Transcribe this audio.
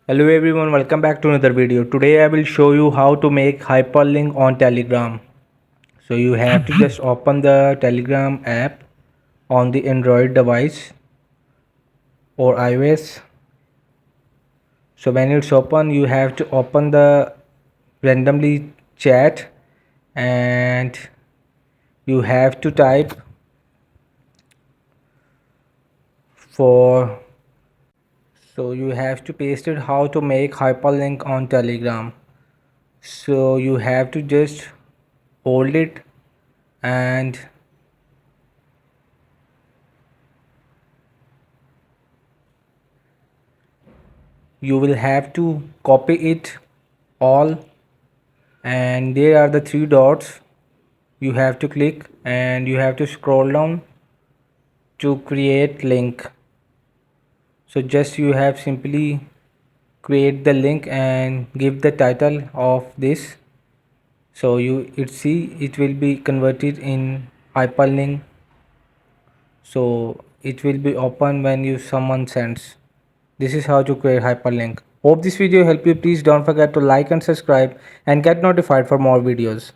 Hello everyone, welcome back to another video. Today I will show you how to make hyperlink on Telegram. So you have to just open the Telegram app on the Android device or iOS. So when it's open, you have to open the randomly chat and you have to type for so you have to paste it how to make hyperlink on Telegram. So you have to just hold it and you will have to copy it all, and there are the three dots. You have to click and you have to scroll down to create link. So just you have simply create the link and give the title of this. So it will be converted in hyperlink, so it will be open when you someone sends. This is how to create hyperlink. Hope this video helped you. Please don't forget to like and subscribe and get notified for more videos.